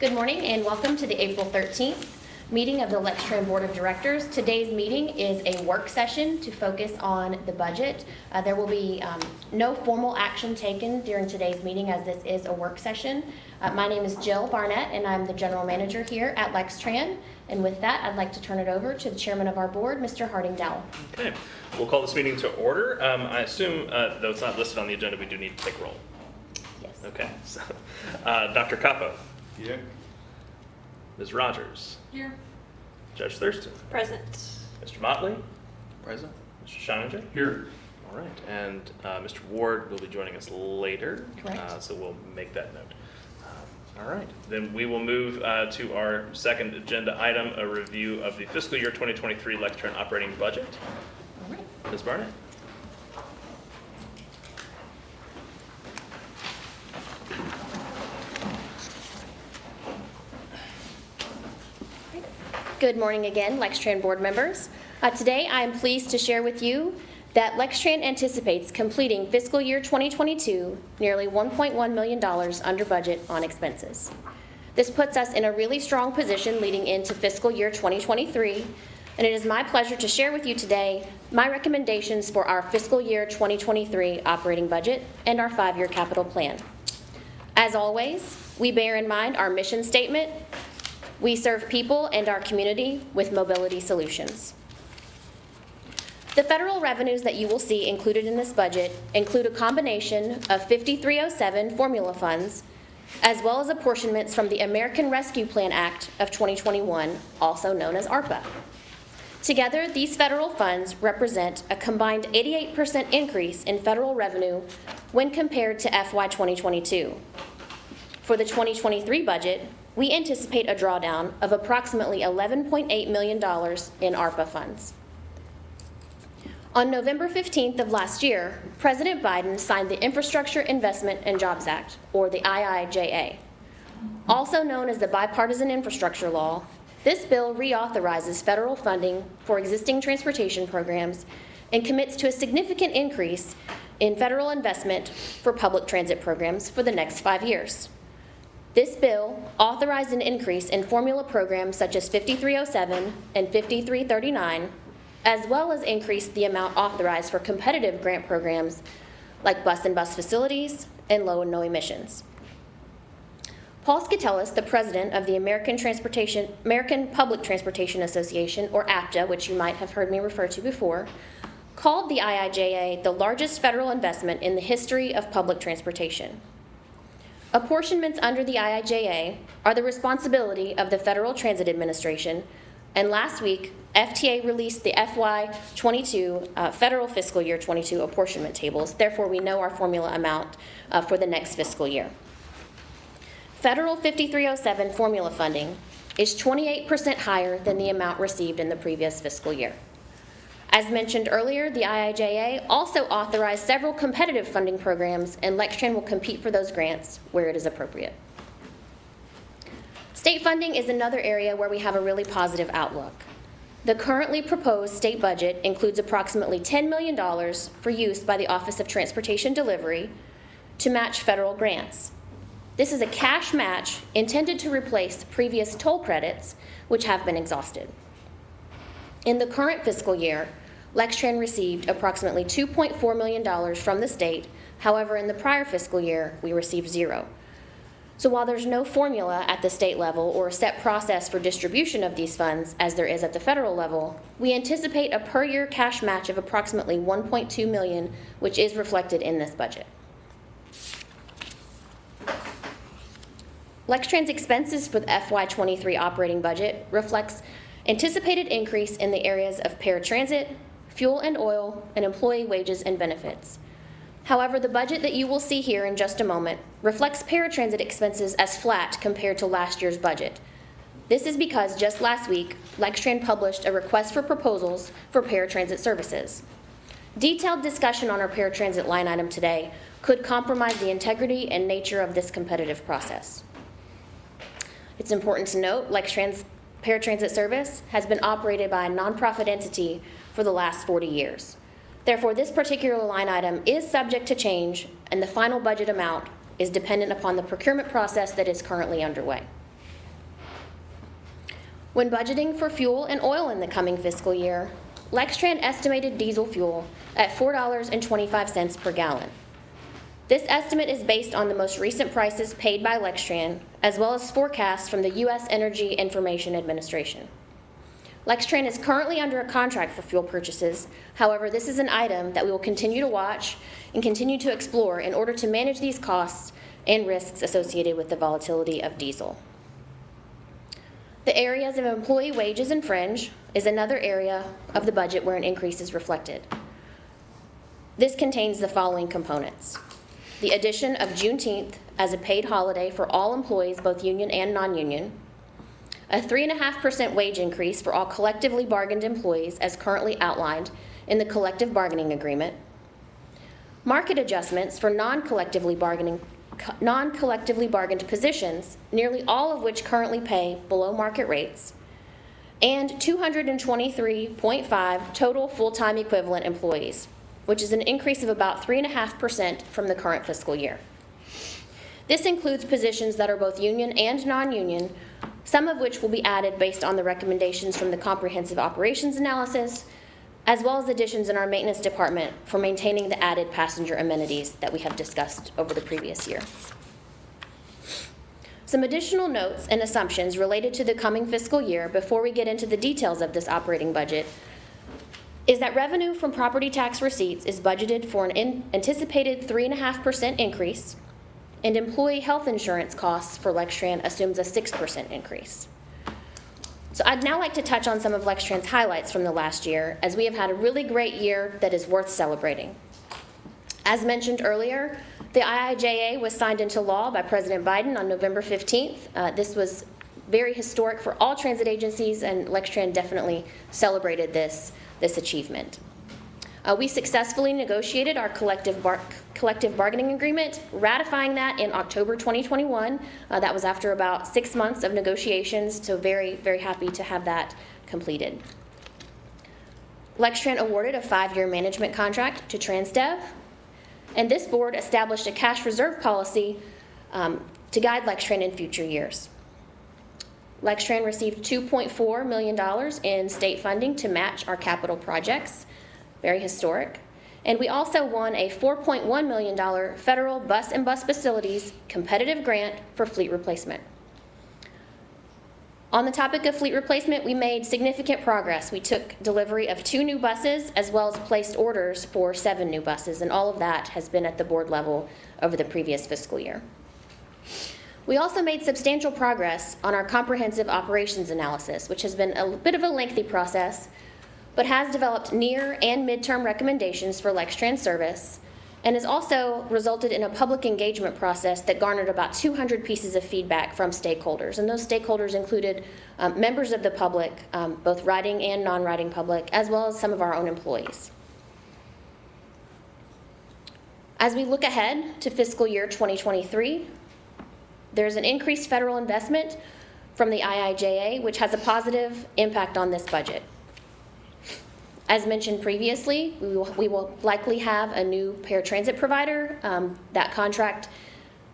Good morning and welcome to the April 13th meeting of the Lextran Board of Directors. Today's meeting is a work session to focus on the budget. There will be no formal action taken during today's meeting as this is a work session. My name is Jill Barnett and I'm the General Manager here at Lextran. And with that, I'd like to turn it over to the Chairman of our board, Mr. Harding Dowell. Okay, we'll call this meeting to order. I assume, though it's not listed on the agenda, we do need to take roll. Yes. Okay, so Dr. Capo. Here. Ms. Rogers. Here. Judge Thurston. Present. Mr. Motley. Present. Mr. Shininger. Here. All right, and Mr. Ward will be joining us later. Correct. So we'll make that note. All right, then we will move to our second agenda item, a review of the fiscal year 2023 Lextran operating budget. All right. Ms. Barnett. Good morning again, Lextran board members. Today I am pleased to share with you that Lextran anticipates completing fiscal year 2022 nearly $1.1 million under budget on expenses. This puts us in a really strong position leading into fiscal year 2023, and it is my pleasure to share with you today my recommendations for our fiscal year 2023 operating budget and our 5-year capital plan. As always, we bear in mind our mission statement: we serve people and our community with mobility solutions. The federal revenues that you will see included in this budget include a combination of 5307 formula funds, as well as apportionments from the American Rescue Plan Act of 2021, also known as ARPA. Together, these federal funds represent a combined 88% increase in federal revenue when compared to FY 2022. For the 2023 budget, we anticipate a drawdown of approximately $11.8 million in ARPA funds. On November 15th of last year, President Biden signed the Infrastructure Investment and Jobs Act, or the IIJA. Also known as the Bipartisan Infrastructure Law, this bill reauthorizes federal funding for existing transportation programs and commits to a significant increase in federal investment for public transit programs for the next 5 years. This bill authorized an increase in formula programs such as 5307 and 5339, as well as increased the amount authorized for competitive grant programs like bus-and-bus facilities and low and no emissions. Paul Skatellis, the president of the American Public Transportation Association, or APTA, which you might have heard me refer to before, called the IIJA the largest federal investment in the history of public transportation. Apportionments under the IIJA are the responsibility of the Federal Transit Administration, and last week, FTA released the FY 22 federal fiscal year 22 apportionment tables. Therefore, we know our formula amount for the next fiscal year. Federal 5307 formula funding is 28% higher than the amount received in the previous fiscal year. As mentioned earlier, the IIJA also authorized several competitive funding programs, and Lextran will compete for those grants where it is appropriate. State funding is another area where we have a really positive outlook. The currently proposed state budget includes approximately $10 million for use by the Office of Transportation Delivery to match federal grants. This is a cash match intended to replace previous toll credits, which have been exhausted. In the current fiscal year, Lextran received approximately $2.4 million from the state. However, in the prior fiscal year, we received $0. So while there's no formula at the state level or a set process for distribution of these funds as there is at the federal level, we anticipate a per year cash match of approximately $1.2 million, which is reflected in this budget. Lextran's expenses for the FY 23 operating budget reflects anticipated increase in the areas of paratransit, fuel and oil, and employee wages and benefits. However, the budget that you will see here in just a moment reflects paratransit expenses as flat compared to last year's budget. This is because just last week, Lextran published a request for proposals for paratransit services. Detailed discussion on our paratransit line item today could compromise the integrity and nature of this competitive process. It's important to note Lextran's paratransit service has been operated by a nonprofit entity for the last 40 years. Therefore, this particular line item is subject to change, and the final budget amount is dependent upon the procurement process that is currently underway. When budgeting for fuel and oil in the coming fiscal year, Lextran estimated diesel fuel at $4.25 per gallon. This estimate is based on the most recent prices paid by Lextran, as well as forecasts from the U.S. Energy Information Administration. Lextran is currently under a contract for fuel purchases. However, this is an item that we will continue to watch and continue to explore in order to manage these costs and risks associated with the volatility of diesel. The areas of employee wages and fringe is another area of the budget where an increase is reflected. This contains the following components: the addition of Juneteenth as a paid holiday for all employees, both union and non-union, a 3.5% wage increase for all collectively bargained employees as currently outlined in the collective bargaining agreement, market adjustments for non-collectively bargained positions, nearly all of which currently pay below market rates, and 223.5 total full-time equivalent employees, which is an increase of about 3.5% from the current fiscal year. This includes positions that are both union and non-union, some of which will be added based on the recommendations from the comprehensive operations analysis, as well as additions in our maintenance department for maintaining the added passenger amenities that we have discussed over the previous year. Some additional notes and assumptions related to the coming fiscal year before we get into the details of this operating budget is that revenue from property tax receipts is budgeted for an anticipated 3.5% increase, and employee health insurance costs for Lextran assumes a 6% increase. So I'd now like to touch on some of Lextran's highlights from the last year, as we have had a really great year that is worth celebrating. As mentioned earlier, the IIJA was signed into law by President Biden on November 15th. This was very historic for all transit agencies, and Lextran definitely celebrated this achievement. We successfully negotiated our collective bargaining agreement, ratifying that in October 2021. That was after about 6 months of negotiations, so very, very happy to have that completed. Lextran awarded a 5-year management contract to TransDev, and this board established a cash reserve policy to guide Lextran in future years. Lextran received $2.4 million in state funding to match our capital projects, very historic. And we also won a $4.1 million federal bus and bus facilities competitive grant for fleet replacement. On the topic of fleet replacement, we made significant progress. We took delivery of 2 new buses as well as placed orders for 7 new buses, and all of that has been at the board level over the previous fiscal year. We also made substantial progress on our comprehensive operations analysis, which has been a bit of a lengthy process, but has developed near and midterm recommendations for Lextran service, and has also resulted in a public engagement process that garnered about 200 pieces of feedback from stakeholders. And those stakeholders included members of the public, both riding and non-riding public, as well as some of our own employees. As we look ahead to fiscal year 2023, there's an increased federal investment from the IIJA, which has a positive impact on this budget. As mentioned previously, we will likely have a new paratransit provider.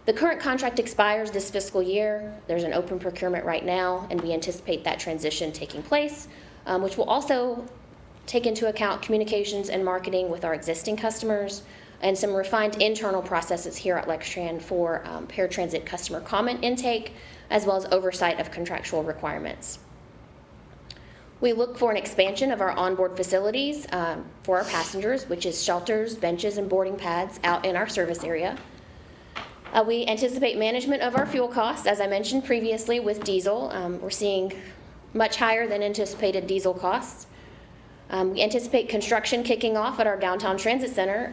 The current contract expires this fiscal year. There's an open procurement right now, and we anticipate that transition taking place, which will also take into account communications and marketing with our existing customers, and some refined internal processes here at Lextran for paratransit customer comment intake, as well as oversight of contractual requirements. We look for an expansion of our onboard facilities for our passengers, which is shelters, benches, and boarding pads out in our service area. We anticipate management of our fuel costs, as I mentioned previously with diesel. We're seeing much higher than anticipated diesel costs. We anticipate construction kicking off at our downtown transit center,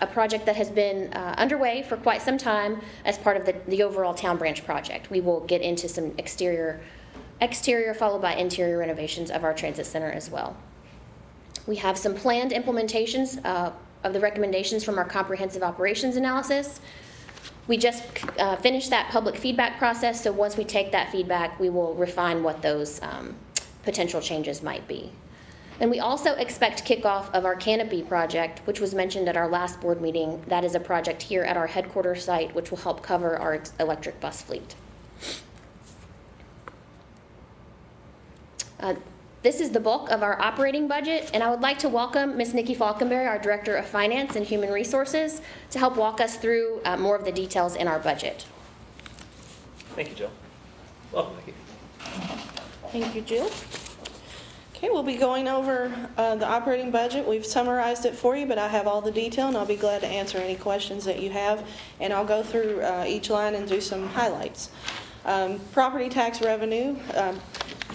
a project that has been underway for quite some time as part of the overall town branch project. We will get into some exterior followed by interior renovations of our transit center as well. We have some planned implementations of the recommendations from our comprehensive operations analysis. We just finished that public feedback process, so once we take that feedback, we will refine what those potential changes might be. And we also expect kickoff of our canopy project, which was mentioned at our last board meeting. That is a project here at our headquarters site, which will help cover our electric bus fleet. This is the bulk of our operating budget, and I would like to welcome Ms. Nikki Falkenberry, our Director of Finance and Human Resources, to help walk us through more of the details in our budget. Thank you, Jill. Welcome, Nikki. Thank you, Jill. Okay, we'll be going over the operating budget. We've summarized it for you, but I have all the detail, and I'll be glad to answer any questions that you have. And I'll go through each line and do some highlights. Property tax revenue.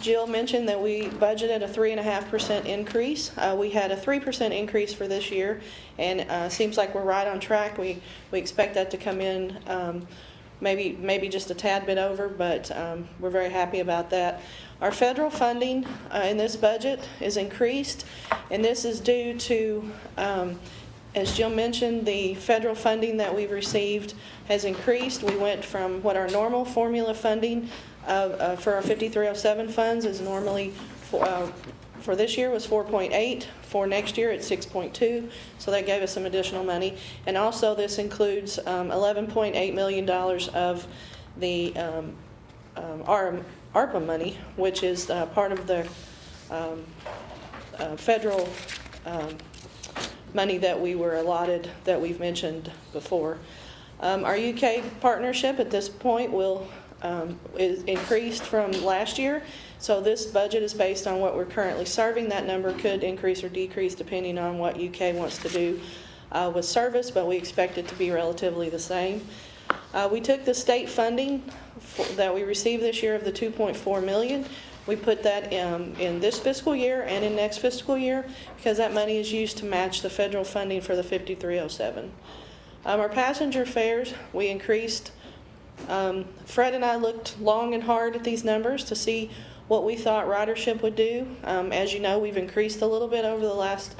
Jill mentioned that we budgeted a 3.5% increase. We had a 3% increase for this year, and seems like we're right on track. We expect that to come in maybe just a tad bit over, but we're very happy about that. Our federal funding in this budget is increased, and this is due to, as Jill mentioned, the federal funding that we've received has increased. We went from what our normal formula funding for our 5307 funds is normally for this year was 4.8. For next year, it's 6.2. So that gave us some additional money. And also, this includes $11.8 million of the ARPA money, which is part of the federal money that we were allotted that we've mentioned before. Our UK partnership at this point is increased from last year. So this budget is based on what we're currently serving. That number could increase or decrease depending on what UK wants to do with service, but we expect it to be relatively the same. We took the state funding that we received this year of the $2.4 million. We put that in this fiscal year and in next fiscal year because that money is used to match the federal funding for the 5307. Our passenger fares, we increased. Fred and I looked long and hard at these numbers to see what we thought ridership would do. As you know, we've increased a little bit over the last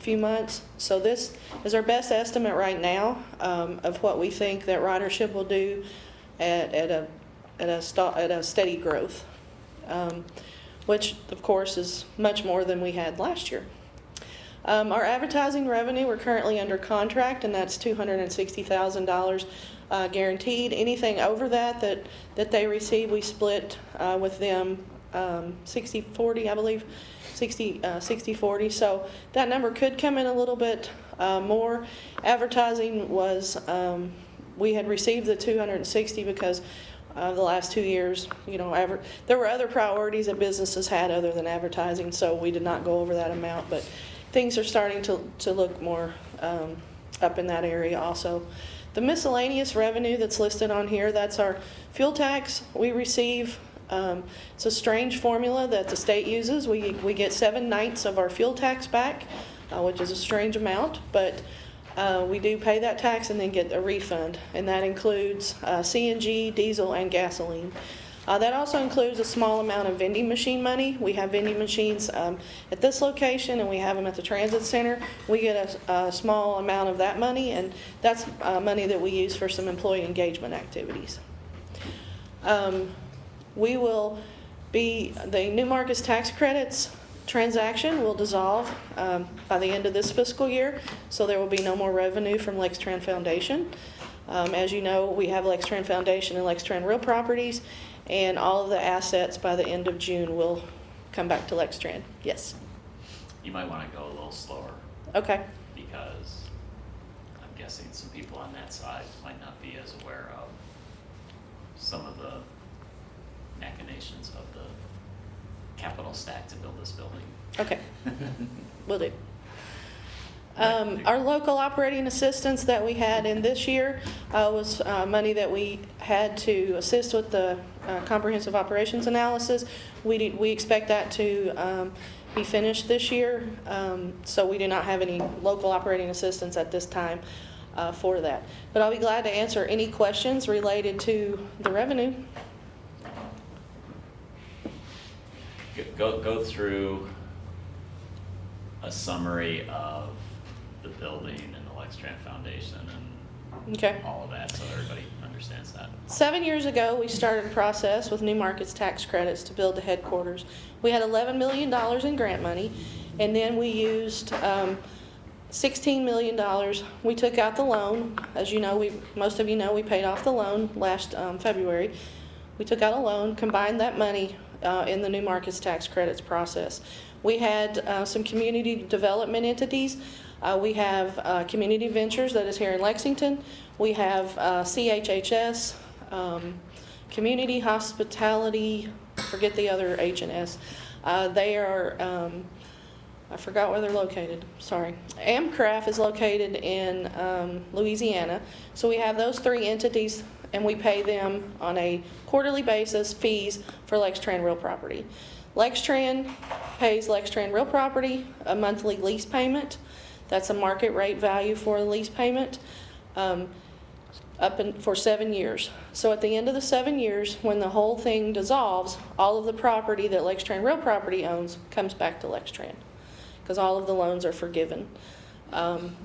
few months. So this is our best estimate right now of what we think that ridership will do at a steady growth, which of course is much more than we had last year. Our advertising revenue, we're currently under contract, and that's $260,000 guaranteed. Anything over that they receive, we split with them 60-40, I believe, 60-40. So that number could come in a little bit more. Advertising was, we had received the 260 because the last 2 years, there were other priorities that businesses had other than advertising, so we did not go over that amount, but things are starting to look more up in that area also. The miscellaneous revenue that's listed on here, that's our fuel tax we receive. It's a strange formula that the state uses. We get 7/9 of our fuel tax back, which is a strange amount, but we do pay that tax and then get a refund, and that includes CNG, diesel, and gasoline. That also includes a small amount of vending machine money. We have vending machines at this location, and we have them at the transit center. We get a small amount of that money, and that's money that we use for some employee engagement activities. We will be, the New Markets tax credits transaction will dissolve by the end of this fiscal year, so there will be no more revenue from Lextran Foundation. As you know, we have Lextran Foundation and Lextran Real Properties, and all of the assets by the end of June will come back to Lextran. Yes? You might want to go a little slower. Okay. Because I'm guessing some people on that side might not be as aware of some of the machinations of the capital stack to build this building. Okay. Will do. Our local operating assistance that we had in this year was money that we had to assist with the comprehensive operations analysis. We expect that to be finished this year, so we do not have any local operating assistance at this time for that. But I'll be glad to answer any questions related to the revenue. Go through a summary of the building and the Lextran Foundation and Okay. all of that so everybody understands that. 7 years ago, we started a process with New Markets tax credits to build the headquarters. We had $11 million in grant money, and then we used $16 million. We took out the loan. As you know, most of you know, we paid off the loan last February. We took out a loan, combined that money in the new markets tax credits process. We had some community development entities. We have Community Ventures that is here in Lexington. We have CHHS, Community Hospitality, forget the other H&S. They are, I forgot where they're located, sorry. Amcraft is located in Louisiana. So we have those 3 entities, and we pay them on a quarterly basis fees for Lextran real property. Lextran pays Lextran real property a monthly lease payment. That's a market rate value for a lease payment for 7 years. So at the end of the 7 years, when the whole thing dissolves, all of the property that Lextran real property owns comes back to Lextran because all of the loans are forgiven.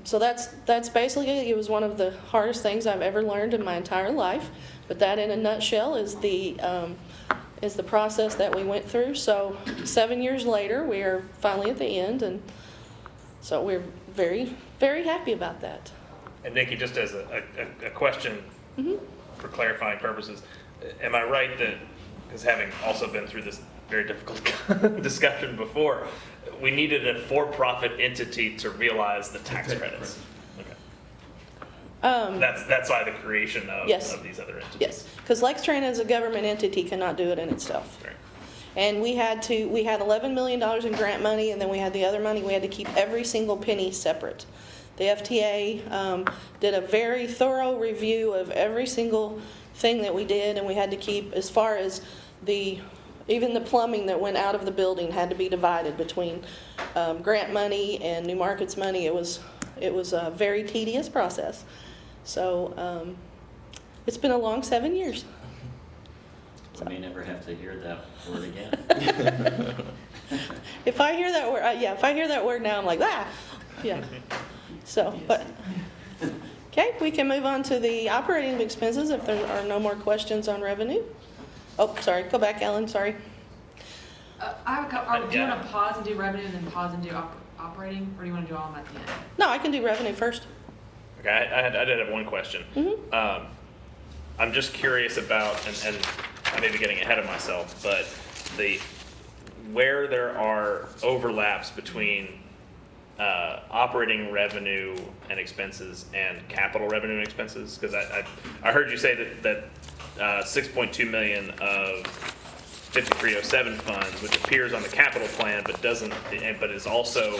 So that's basically it. It was one of the hardest things I've ever learned in my entire life, but that in a nutshell is the process that we went through. So 7 years later, we are finally at the end, and so we're very, very happy about that. And Nikki, just as a question for clarifying purposes, am I right that, because having also been through this very difficult discussion before, we needed a for-profit entity to realize the tax credits? Okay. That's why the creation of, Yes. of these other entities. Yes, because Lextran as a government entity cannot do it in itself. Right. And we had $11 million in grant money, and then we had the other money. We had to keep every single penny separate. The FTA did a very thorough review of every single thing that we did, and we had to keep, as far as even the plumbing that went out of the building had to be divided between grant money and New Markets money. It was a very tedious process. So it's been a long 7 years. We may never have to hear that word again. If I hear that word, if I hear that word now, I'm like, yeah. So, but, okay, we can move on to the operating expenses if there are no more questions on revenue. Oh, sorry, go back, Ellen, sorry. I have a couple, do you want to pause and do revenue and then pause and do operating, or do you want to do all of them at the end? No, I can do revenue first. Okay, I did have one question. I'm just curious about, and I may be getting ahead of myself, but where there are overlaps between operating revenue and expenses and capital revenue and expenses, because I heard you say that 6.2 million of 5307 funds, which appears on the capital plan, but is also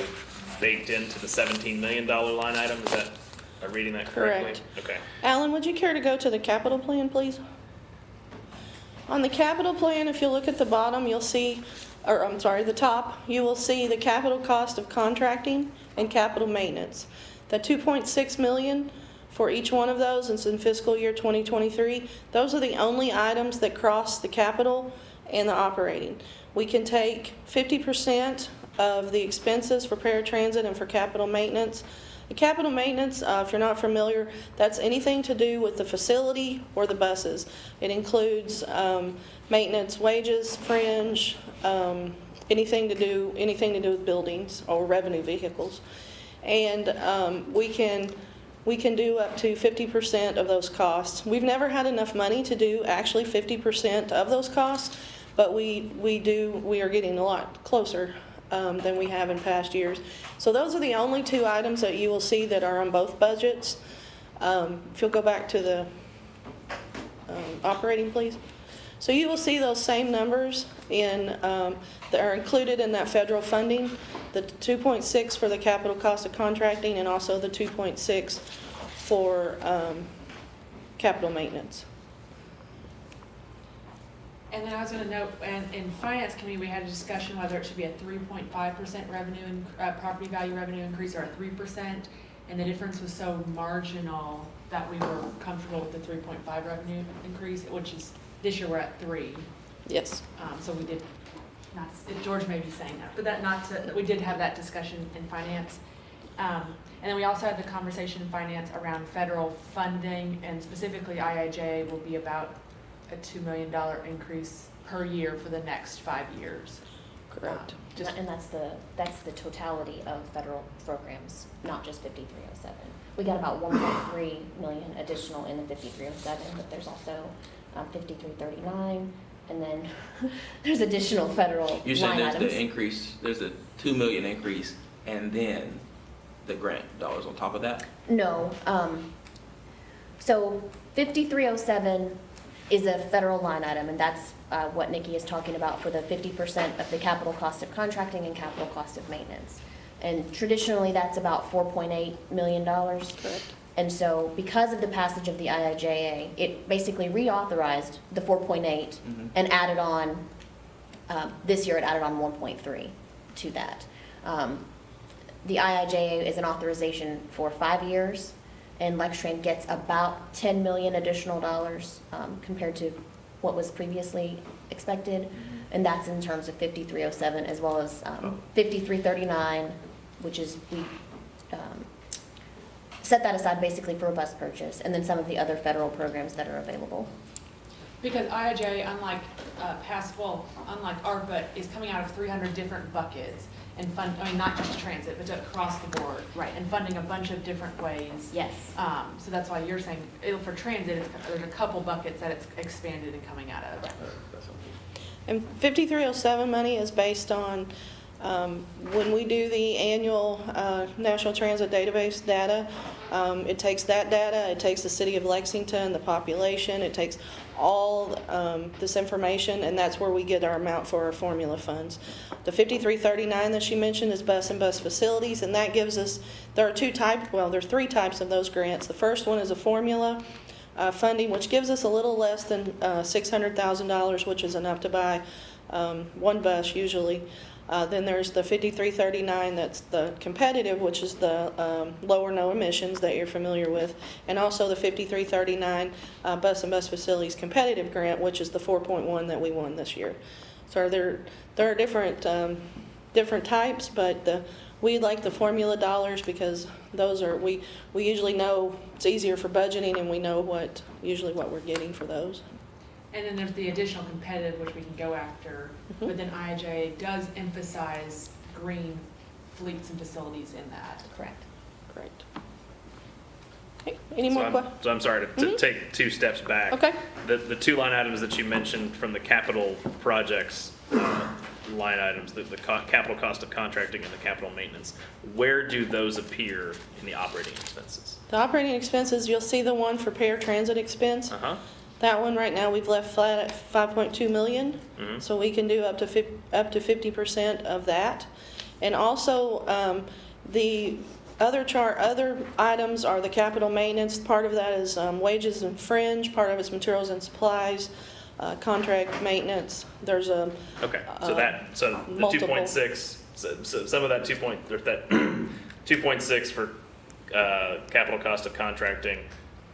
baked into the $17 million line item. Is that, am I reading that correctly? Correct. Okay. Alan, would you care to go to the capital plan, please? On the capital plan, if you look at the bottom, you'll see, or I'm sorry, the top, you will see the capital cost of contracting and capital maintenance. The 2.6 million for each one of those, and it's in fiscal year 2023. Those are the only items that cross the capital and the operating. We can take 50% of the expenses for paratransit and for capital maintenance. The capital maintenance, if you're not familiar, that's anything to do with the facility or the buses. It includes maintenance, wages, fringe, anything to do with buildings or revenue vehicles. And we can do up to 50% of those costs. We've never had enough money to do actually 50% of those costs, but we are getting a lot closer than we have in past years. So those are the only two items that you will see that are on both budgets. If you'll go back to the operating, please. So you will see those same numbers that are included in that federal funding, the 2.6 for the capital cost of contracting, and also the 2.6 for capital maintenance. And then I was going to note, in finance committee, we had a discussion whether it should be a 3.5% revenue and property value revenue increase or a 3%, and the difference was so marginal that we were comfortable with the 3.5 revenue increase, which is this year we're at 3. Yes. So we did not. George may be saying that, but we did have that discussion in finance. And then we also had the conversation in finance around federal funding, and specifically IIJ will be about a $2 million increase per year for the next 5 years. Correct. And that's the totality of federal programs, not just 5307. We got about 1.3 million additional in the 5307, but there's also 5339, and then there's additional federal You're saying line there's items. the increase, there's a 2 million increase, and then the grant dollars on top of that? No, so 5307 is a federal line item, and that's what Nikki is talking about for the 50% of the capital cost of contracting and capital cost of maintenance. And traditionally, that's about $4.8 million. Correct. And so because of the passage of the IIJA, it basically reauthorized the 4.8 and added on, this year it added on 1.3 to that. The IIJA is an authorization for 5 years, and Lextran gets about 10 million additional dollars compared to what was previously expected. And that's in terms of 5307 as well as 5339, which is, we set that aside basically for a bus purchase, and then some of the other federal programs that are available. Because IIJ, unlike unlike ARPA, is coming out of 300 different buckets and not just transit, but across the board. Right. And funding a bunch of different ways. Yes. So that's why you're saying, for transit, there's a couple buckets that it's expanded and coming out of. And 5307 money is based on, when we do the annual National Transit Database data, it takes that data, it takes the city of Lexington, the population, it takes all this information, and that's where we get our amount for our formula funds. The 5339 that she mentioned is bus and bus facilities, and that gives us, there are three types of those grants. The first one is a formula funding, which gives us a little less than $600,000, which is enough to buy one bus usually. Then there's the 5339, that's the competitive, which is the low or no emissions that you're familiar with, and also the 5339 bus and bus facilities competitive grant, which is the 4.1 that we won this year. So there are different types, but we like the formula dollars because those are, we usually know it's easier for budgeting, and we know usually what we're getting for those. And then there's the additional competitive, which we can go after, but then IIJ does emphasize green fleets and facilities in that. Correct. Great. Okay, any more questions? So I'm sorry to take 2 steps back. Okay. The 2 line items that you mentioned from the capital projects line items, the capital cost of contracting and the capital maintenance, where do those appear in the operating expenses? The operating expenses, you'll see the one for paratransit expense. That one right now we've left flat at 5.2 million, so we can do up to 50% of that. And also the other items are the capital maintenance. Part of that is wages and fringe. Part of it's materials and supplies, contract maintenance. There's a So the multiple. 2.6. So some of that 2.6 for capital cost of contracting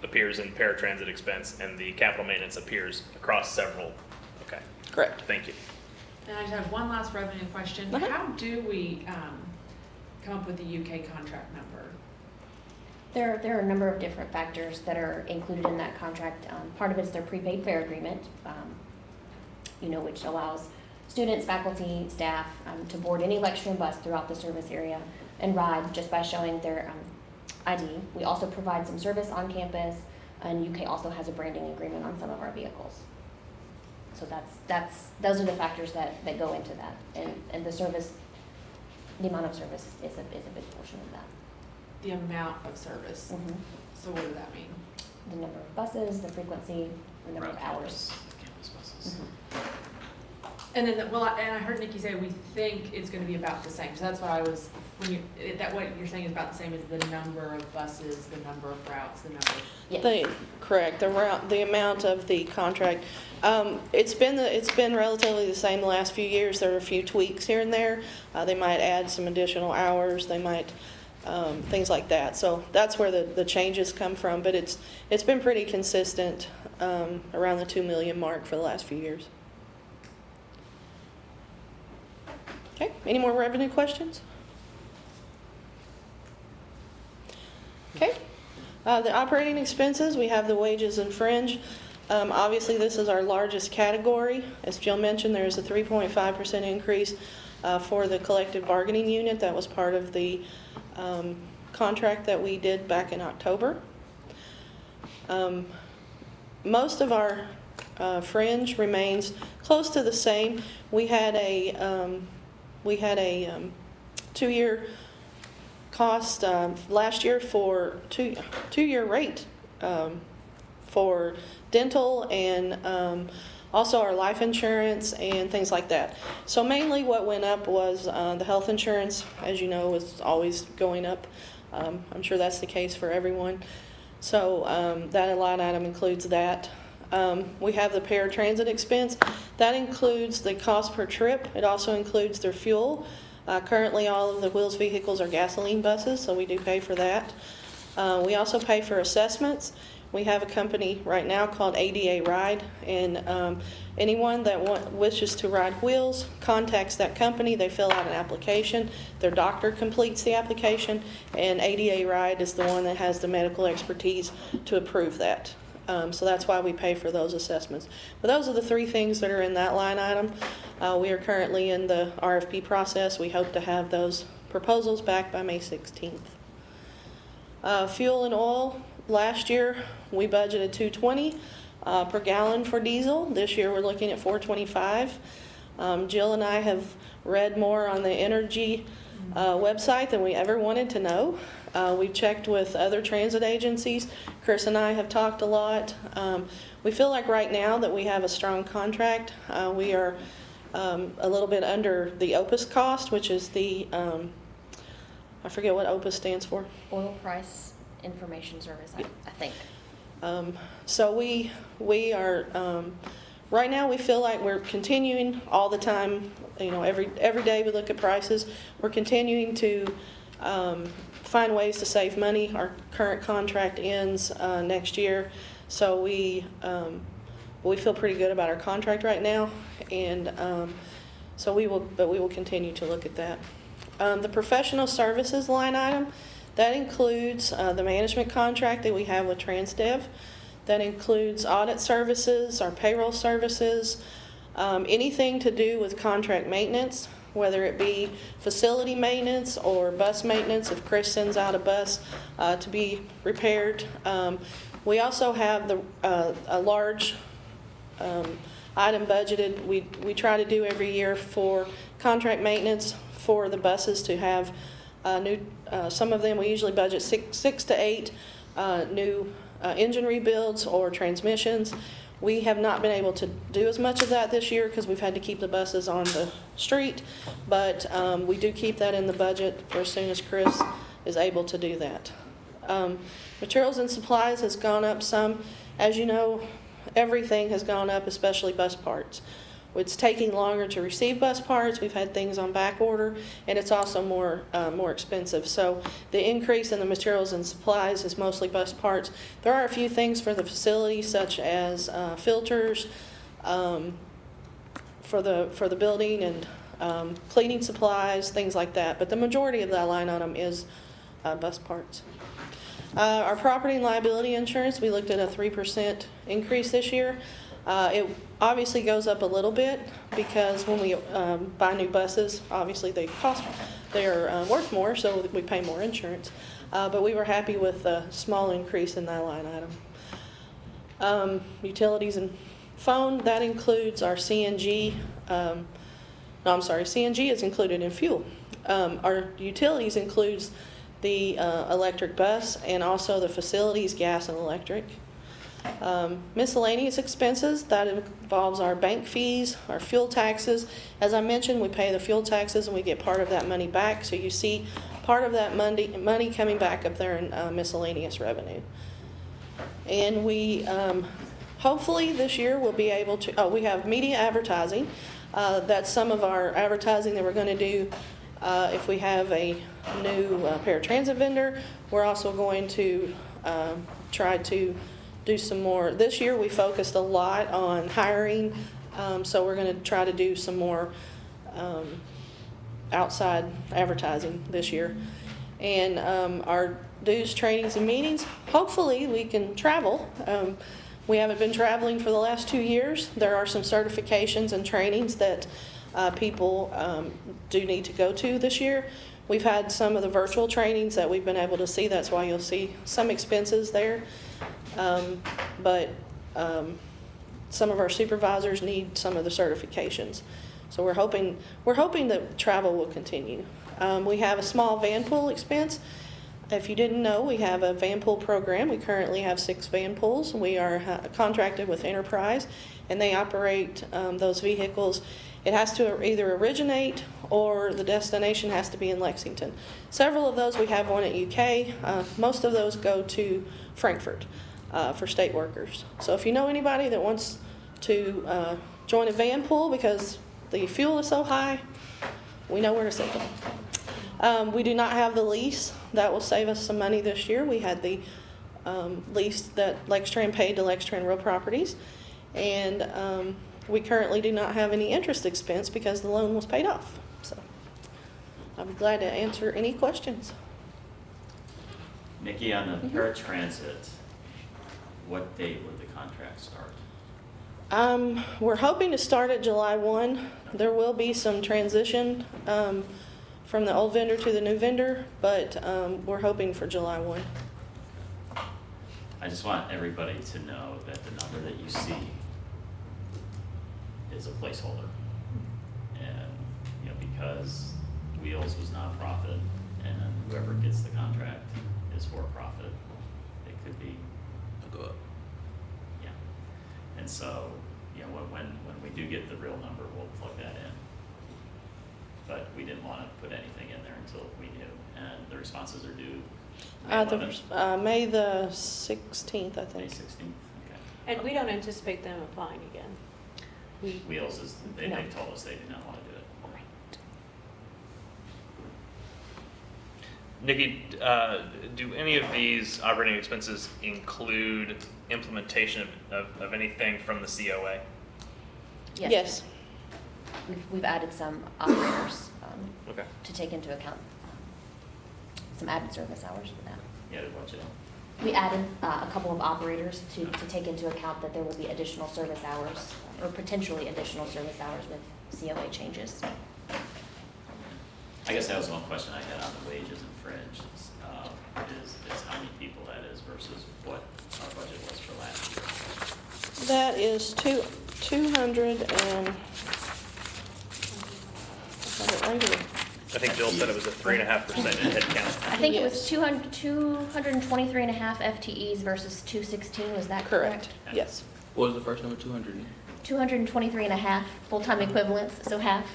appears in paratransit expense, and the capital maintenance appears across several. Okay. Correct. Thank you. And I just have one last revenue question. How do we come up with the UK contract number? There are a number of different factors that are included in that contract. Part of it's their prepaid fare agreement, which allows students, faculty, staff to board any Lextran bus throughout the service area and ride just by showing their ID. We also provide some service on campus, and UK also has a branding agreement on some of our vehicles. So those are the factors that go into that, and the service, the amount of service is a big portion of that. The amount of service. So what does that mean? The number of buses, the frequency, the number of hours. Campus buses. And then, and I heard Nikki say we think it's going to be about the same. So that's why what you're saying is about the same as the number of buses, the number of routes, the number. Yes. Correct. The amount of the contract. It's been relatively the same the last few years. There are a few tweaks here and there. They might add some additional hours. They might things like that. So that's where the changes come from. But it's been pretty consistent around the 2 million mark for the last few years. Okay, any more revenue questions? Okay, the operating expenses, we have the wages and fringe. Obviously, this is our largest category. As Jill mentioned, there is a 3.5% increase for the collective bargaining unit. That was part of the contract that we did back in October. Most of our fringe remains close to the same. We had a 2-year cost last year for two-year rate for dental and also our life insurance and things like that. So mainly what went up was the health insurance, as you know, is always going up. I'm sure that's the case for everyone. So that line item includes that. We have the paratransit expense. That includes the cost per trip. It also includes their fuel. Currently, all of the Wheels vehicles are gasoline buses, so we do pay for that. We also pay for assessments. We have a company right now called ADA Ride, and anyone that wishes to ride Wheels contacts that company. They fill out an application. Their doctor completes the application, and ADA Ride is the one that has the medical expertise to approve that. So that's why we pay for those assessments. But those are the 3 things that are in that line item. We are currently in the RFP process. We hope to have those proposals back by May 16th. Fuel and oil, last year we budgeted $2.20 per gallon for diesel. This year we're looking at $4.25. Jill and I have read more on the energy website than we ever wanted to know. We've checked with other transit agencies. Chris and I have talked a lot. We feel like right now that we have a strong contract. We are a little bit under the OPUS cost, which is the, I forget what OPUS stands for. Oil Price Information Service, I think. So we are, right now we feel like we're continuing all the time, you know, every day we look at prices. We're continuing to find ways to save money. Our current contract ends next year, so we feel pretty good about our contract right now, and so we will continue to look at that. The professional services line item, that includes the management contract that we have with TransDev. That includes audit services, our payroll services, anything to do with contract maintenance, whether it be facility maintenance or bus maintenance if Chris sends out a bus to be repaired. We also have a large item budgeted. We try to do every year for contract maintenance for the buses to have new, some of them we usually budget 6 to 8 new engine rebuilds or transmissions. We have not been able to do as much of that this year because we've had to keep the buses on the street, but we do keep that in the budget for as soon as Chris is able to do that. Materials and supplies has gone up some. As you know, everything has gone up, especially bus parts. It's taking longer to receive bus parts. We've had things on back order, and it's also more expensive. So the increase in the materials and supplies is mostly bus parts. There are a few things for the facility, such as filters for the building and cleaning supplies, things like that. But the majority of that line item is bus parts. Our property and liability insurance, we looked at a 3% increase this year. It obviously goes up a little bit because when we buy new buses, obviously they're worth more, so we pay more insurance. But we were happy with a small increase in that line item. Utilities and phone, that includes our CNG. CNG is included in fuel. Our utilities includes the electric bus and also the facilities, gas and electric. Miscellaneous expenses, that involves our bank fees, our fuel taxes. As I mentioned, we pay the fuel taxes and we get part of that money back. So you see part of that money coming back up there in miscellaneous revenue. And we, hopefully this year we'll be able to, we have media advertising. That's some of our advertising that we're going to do if we have a new paratransit vendor. We're also going to try to do some more. This year we focused a lot on hiring, so we're going to try to do some more outside advertising this year. And our dues, trainings, and meetings, hopefully we can travel. We haven't been traveling for the last 2 years. There are some certifications and trainings that people do need to go to this year. We've had some of the virtual trainings that we've been able to see. That's why you'll see some expenses there. But some of our supervisors need some of the certifications. So we're hoping that travel will continue. We have a small van pool expense. If you didn't know, we have a van pool program. We currently have 6 van pools. We are contracted with Enterprise, and they operate those vehicles. It has to either originate or the destination has to be in Lexington. Several of those, we have one at UK. Most of those go to Frankfurt for state workers. So if you know anybody that wants to join a van pool because the fuel is so high, we know where to send them. We do not have the lease. That will save us some money this year. We had the lease that Lextran paid to Lextran Real Properties, and we currently do not have any interest expense because the loan was paid off. So I'll be glad to answer any questions. Nikki, on the paratransit, what date would the contract start? We're hoping to start at July 1. There will be some transition from the old vendor to the new vendor, but we're hoping for July 1. I just want everybody to know that the number that you see is a placeholder. And, you know, because Wheels was nonprofit and whoever gets the contract is for profit, it could be, Go up. yeah. And so, you know, when we do get the real number, we'll plug that in. But we didn't want to put anything in there until we knew, and the responses are due May 11th, May the 16th, I May think. 16th, okay. And we don't anticipate them applying again. Wheels is, they No. told us they do not want to do it. Nikki, do any of these operating expenses include implementation of anything from the COA? Yes. We've added some operators Okay. to take into account some added service hours for that. Yeah, to watch it. We added a couple of operators to take into account that there will be additional service hours, or potentially additional service hours with COA changes. I guess that was one question I had on the wages and fringe, is how many people that is versus what our budget was for last year. That is 200 and, I have it right here. I think Jill said it was a 3.5% in headcount. I think it was Yes. 223 and a half FTEs versus 216, was that correct? Correct, yes. What was the first number, 200? 223 and a half full-time equivalents, so half,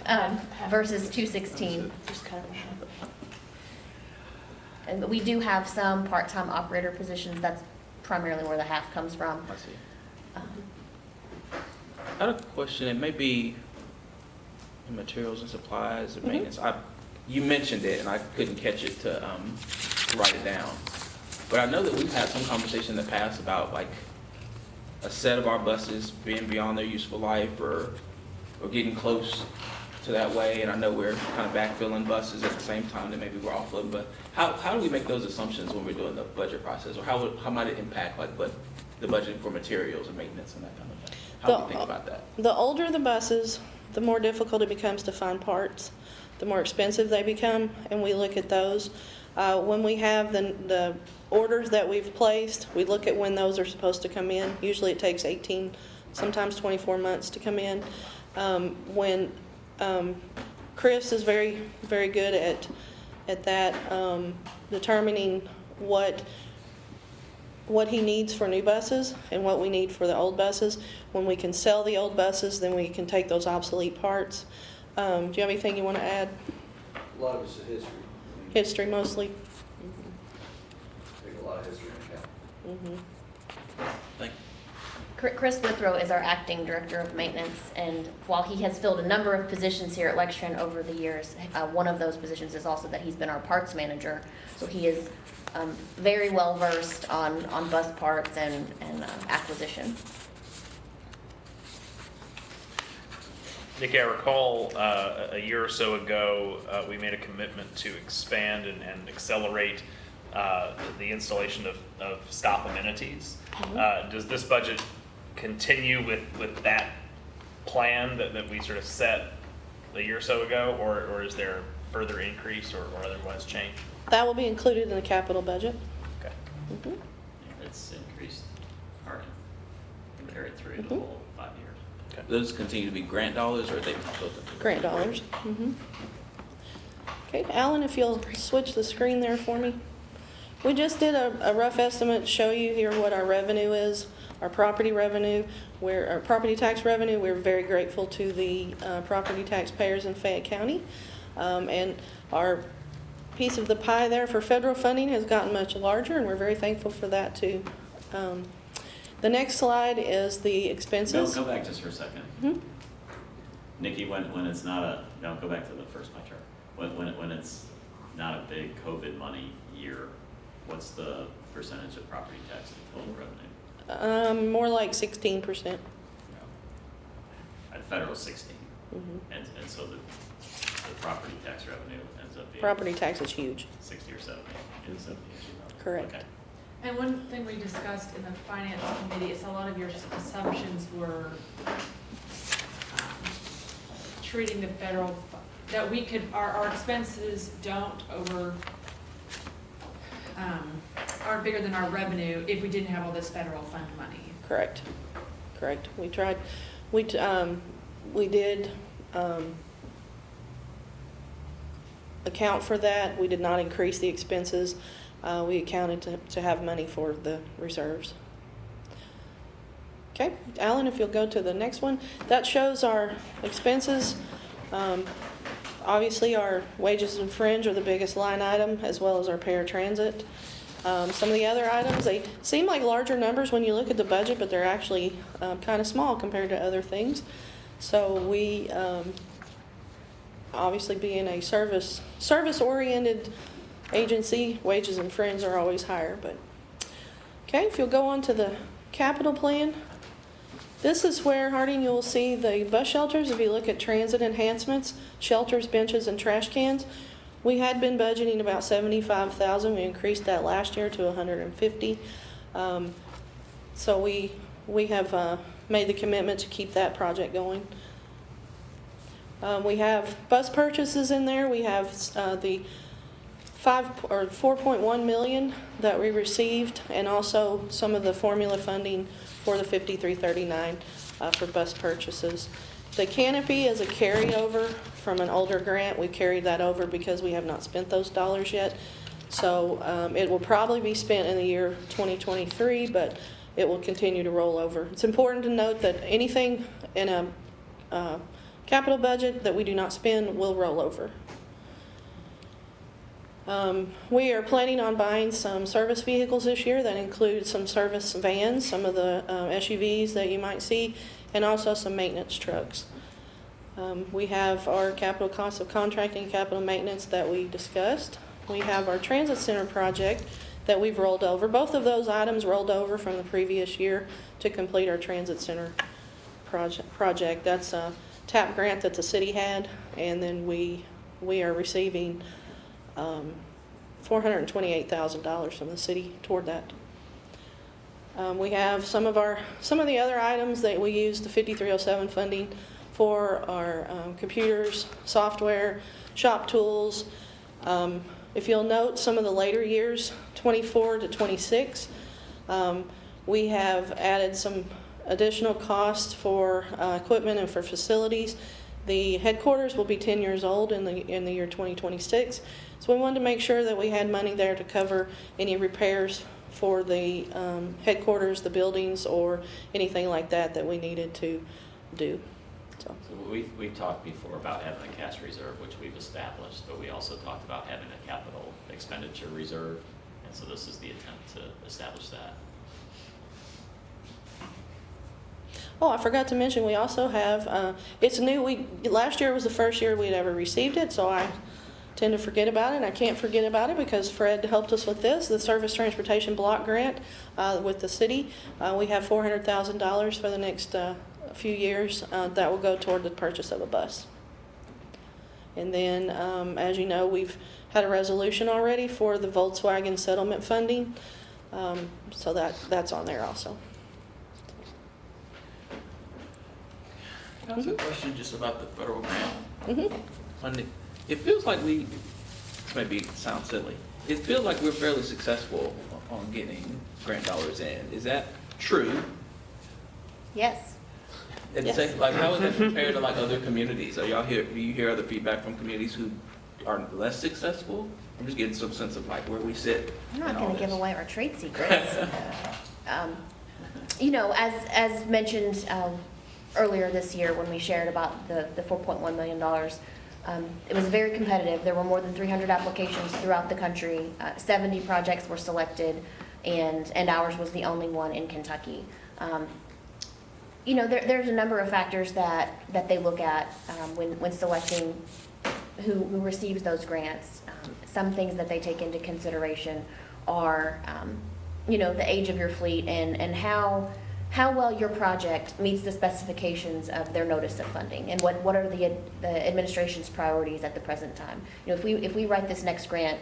versus 216. Just cut them out. And we do have some part-time operator positions, that's primarily where the half comes from. I see. Um, I had a question, it may be in materials and supplies or maintenance. You mentioned it and I couldn't catch it to write it down. But I know that we've had some conversation in the past about like a set of our buses being beyond their useful life or getting close to that way. And I know we're kind of backfilling buses at the same time that maybe we're offloading. But how do we make those assumptions when we're doing the budget process? Or how might it impact like the budget for materials and maintenance and that kind of thing? How do we think about that? The older the buses, the more difficult it becomes to find parts, the more expensive they become, and we look at those. When we have the orders that we've placed, we look at when those are supposed to come in. Usually it takes 18, sometimes 24 months to come in. When Chris is very, very good at that, determining what he needs for new buses and what we need for the old buses. When we can sell the old buses, then we can take those obsolete parts. Do you have anything you want to add? A lot of it's history. History mostly? Take a lot of history into account. Thank Chris Withrow is our acting director of maintenance, and while he has filled a number of positions here at Lextran over the years, one of those positions is also that he's been our parts manager. So he is very well versed on bus parts and acquisition. Nikki, I recall a year or so ago, we made a commitment to expand and accelerate the installation of stop amenities. Does this budget continue with that plan that we sort of set a year or so ago, or is there further increase or otherwise change? That will be included in the capital budget. Okay. Mhm. It's increased hard. carry it through the whole 5 years. Those continue to be grant dollars, or are they built into? Grant dollars. Okay, Alan, if you'll switch the screen there for me. We just did a rough estimate to show you here what our revenue is, our property revenue, our property tax revenue. We're very grateful to the property taxpayers in Fayette County. And our piece of the pie there for federal funding has gotten much larger, and we're very thankful for that too. The next slide is the expenses. Go back just for a second. Nikki, when it's not a, no, go back to the first pie chart. When it's not a big COVID money year, what's the percentage of property tax and total revenue? More like 16%. At federal 16. And so the property tax revenue ends up being. Property tax is huge. 60 or 70, in 70 issue. Correct. Okay. And one thing we discussed in the finance committee is a lot of your assumptions were treating the federal, that we could, our expenses don't aren't bigger than our revenue if we didn't have all this federal fund money. Correct. We tried, we did account for that. We did not increase the expenses. We accounted to have money for the reserves. Okay, Alan, if you'll go to the next one. That shows our expenses. Obviously, our wages and fringe are the biggest line item, as well as our paratransit. Some of the other items, they seem like larger numbers when you look at the budget, but they're actually kind of small compared to other things. So we, obviously being a service-oriented agency, wages and fringe are always higher. But okay, if you'll go on to the capital plan. This is where, Harding, you'll see the bus shelters. If you look at transit enhancements, shelters, benches, and trash cans, we had been budgeting about $75,000. We increased that last year to $150,000. So we have made the commitment to keep that project going. We have bus purchases in there. We have the $4.1 million that we received, and also some of the formula funding for the 5339 for bus purchases. The canopy is a carryover from an older grant. We carried that over because we have not spent those dollars yet. So it will probably be spent in the year 2023, but it will continue to roll over. It's important to note that anything in a capital budget that we do not spend will roll over. We are planning on buying some service vehicles this year. That includes some service vans, some of the SUVs that you might see, and also some maintenance trucks. We have our capital costs of contracting and capital maintenance that we discussed. We have our transit center project that we've rolled over. Both of those items rolled over from the previous year to complete our transit center project. That's a TAP grant that the city had, and then we are receiving $428,000 from the city toward that. We have some of the other items that we use the 5307 funding for our computers, software, shop tools. If you'll note, some of the later years, 24 to 26, we have added some additional costs for equipment and for facilities. The headquarters will be 10 years old in the year 2026, so we wanted to make sure that we had money there to cover any repairs for the headquarters, the buildings, or anything like that that we needed to do. So we talked before about having a cash reserve, which we've established, but we also talked about having a capital expenditure reserve, and so this is the attempt to establish that. Oh, I forgot to mention, we also have, it's new. Last year was the first year we'd ever received it, so I tend to forget about it, and I can't forget about it because Fred helped us with this, the Service Transportation Block Grant with the city. We have $400,000 for the next few years that will go toward the purchase of a bus. And then, as you know, we've had a resolution already for the Volkswagen settlement funding, so that's on there also. Can I ask a question just about the federal grant funding? It feels like this maybe sounds silly. It feels like we're fairly successful on getting grant dollars in. Is that true? Yes. And Yes. say, like, how is it compared to like other communities? Do you hear other feedback from communities who are less successful? I'm just getting some sense of like where we sit. I'm not in all going to give this. away our trade secrets. You know, as mentioned earlier this year when we shared about the $4.1 million, it was very competitive. There were more than 300 applications throughout the country. 70 projects were selected, and ours was the only one in Kentucky. You know, there's a number of factors that they look at when selecting who receives those grants. Some things that they take into consideration are, you know, the age of your fleet and how well your project meets the specifications of their notice of funding, and what are the administration's priorities at the present time. You know, if we write this next grant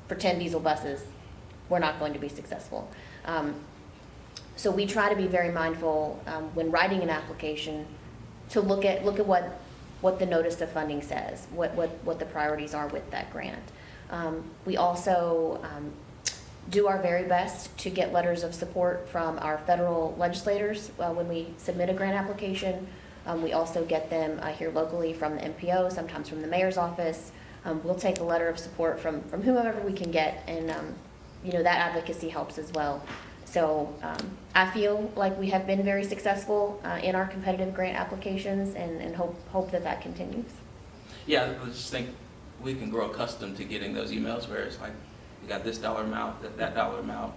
for 10 diesel buses, we're not going to be successful. So we try to be very mindful when writing an application to look at what the notice of funding says, what the priorities are with that grant. We also do our very best to get letters of support from our federal legislators when we submit a grant application. We also get them here locally from the MPO, sometimes from the mayor's office. We'll take a letter of support from whomever we can get, and you know, that advocacy helps as well. So I feel like we have been very successful in our competitive grant applications, and hope that continues. Yeah, I just think we can grow accustomed to getting those emails where it's like, we got this dollar amount, that dollar amount,